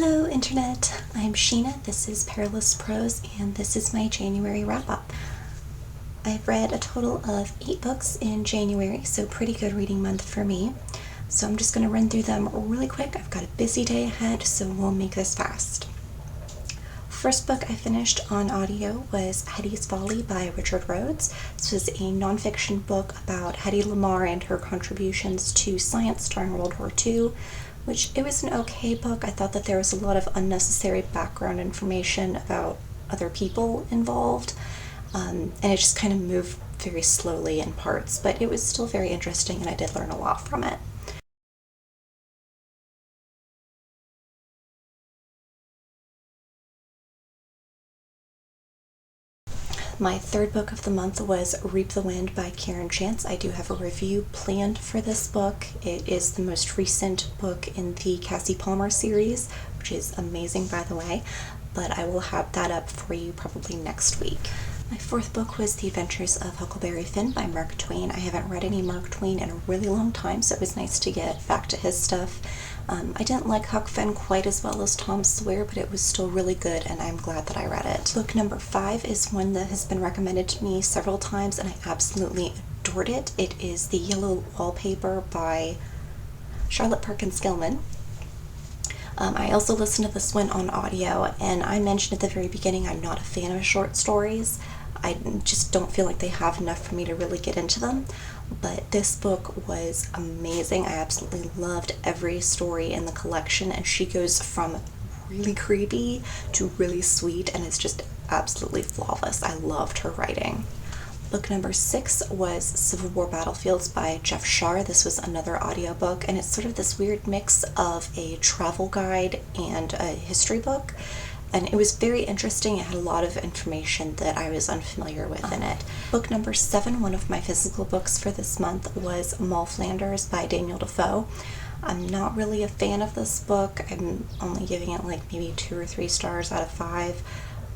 Hello Internet, I'm Sheena, this is Perilous Prose, and this is my January wrap-up. I've read a total of 8 books in January, so pretty good reading month for me. So I'm just going to run through them really quick. I've got a busy day ahead, so we'll make this fast. First book I finished on audio was Hetty's Folly by Richard Rhodes. This was a nonfiction book about Hetty Lamar and her contributions to science during World War II, which it was an okay book. I thought that there was a lot of unnecessary background information about other people involved, and it just kind of moved very slowly in parts, but it was still very interesting and I did learn a lot from it. My third book of the month was Reap the Wind by Karen Chance. I do have a review planned for this book. It is the most recent book in the Cassie Palmer series, which is amazing, by the way, but I will have that up for you probably next week. My fourth book was The Adventures of Huckleberry Finn by Mark Twain. I haven't read any Mark Twain in a really long time, so it was nice to get back to his stuff. I didn't like Huck Finn quite as well as Tom Sawyer, but it was still really good, and I'm glad that I read it. Book number 5 is one that has been recommended to me several times, and I absolutely adored it. It is The Yellow Wallpaper by Charlotte Perkins Gilman. I also listened to this one on audio, and I mentioned at the very beginning I'm not a fan of short stories. I just don't feel like they have enough for me to really get into them, but this book was amazing. I absolutely loved every story in the collection, and she goes from really creepy to really sweet, and it's just absolutely flawless. I loved her writing. Book number 6 was Civil War Battlefields by Jeff Shar. This was another audiobook, and it's sort of this weird mix of a travel guide and a history book. And it was very interesting. It had a lot of information that I was unfamiliar with in it. Book number 7, one of my physical books for this month, was Moll Flanders by Daniel Defoe. I'm not really a fan of this book. I'm only giving it like maybe 2 or 3 stars out of 5.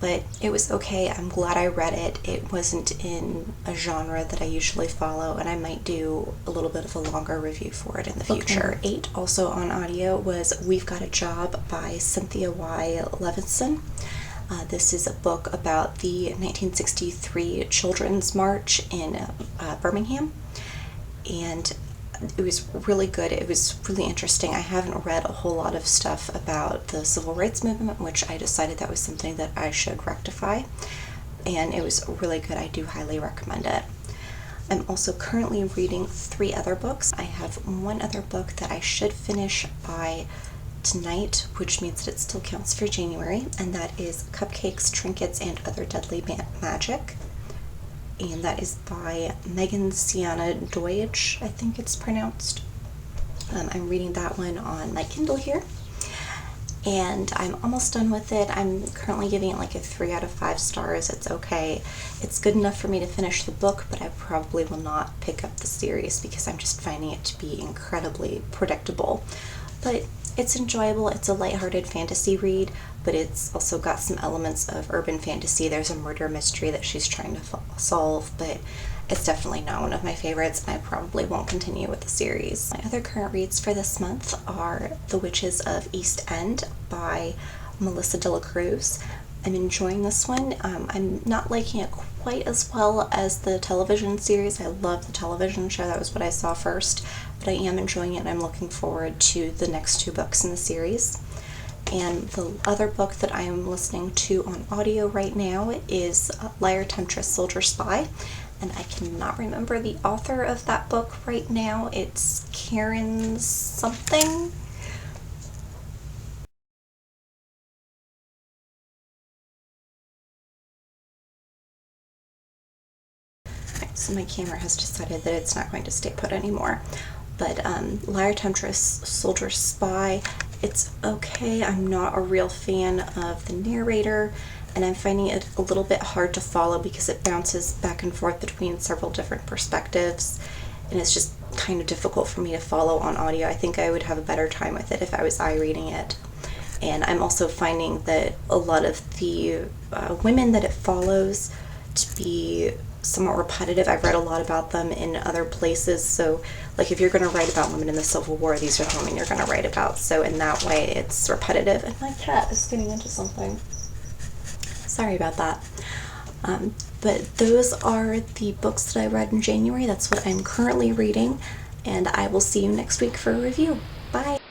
But it was okay. I'm glad I read it. It wasn't in a genre that I usually follow, and I might do a little bit of a longer review for it in the future. Book number 8, also on audio, was We've Got a Job by Cynthia Y. Levinson. This is a book about the 1963 Children's March in Birmingham, and it was really good. It was really interesting. I haven't read a whole lot of stuff about the civil rights movement, which I decided that was something that I should rectify, and it was really good. I do highly recommend it. I'm also currently reading 3 other books. I have one other book that I should finish by tonight, which means that it still counts for January, and that is Cupcakes, Trinkets, and Other Deadly Magic. And that is by Megan Sienna Deutsch, I think it's pronounced. I'm reading that one on my Kindle here, and I'm almost done with it. I'm currently giving it like a 3 out of 5 stars. It's okay. It's good enough for me to finish the book, but I probably will not pick up the series because I'm just finding it to be incredibly predictable. But it's enjoyable. It's a lighthearted fantasy read, but it's also got some elements of urban fantasy. There's a murder mystery that she's trying to solve, but it's definitely not one of my favorites, and I probably won't continue with the series. My other current reads for this month are The Witches of East End by Melissa De La Cruz. I'm enjoying this one. I'm not liking it quite as well as the television series. I love the television show. That was what I saw first, but I am enjoying it, and I'm looking forward to the next 2 books in the series. And the other book that I am listening to on audio right now is Liar, Temptress, Soldier, Spy, and I cannot remember the author of that book right now. It's Karen something. So my camera has decided that it's not going to stay put anymore. But Liar, Temptress, Soldier, Spy, it's okay. I'm not a real fan of the narrator, and I'm finding it a little bit hard to follow because it bounces back and forth between several different perspectives, and it's just kind of difficult for me to follow on audio. I think I would have a better time with it if I was reading it. And I'm also finding that a lot of the women that it follows to be somewhat repetitive. I've read a lot about them in other places, so like if you're going to write about women in the Civil War, these are the women you're going to write about. So in that way, it's repetitive. And my cat is getting into something. Sorry about that. But those are the books that I read in January. That's what I'm currently reading, and I will see you next week for a review. Bye!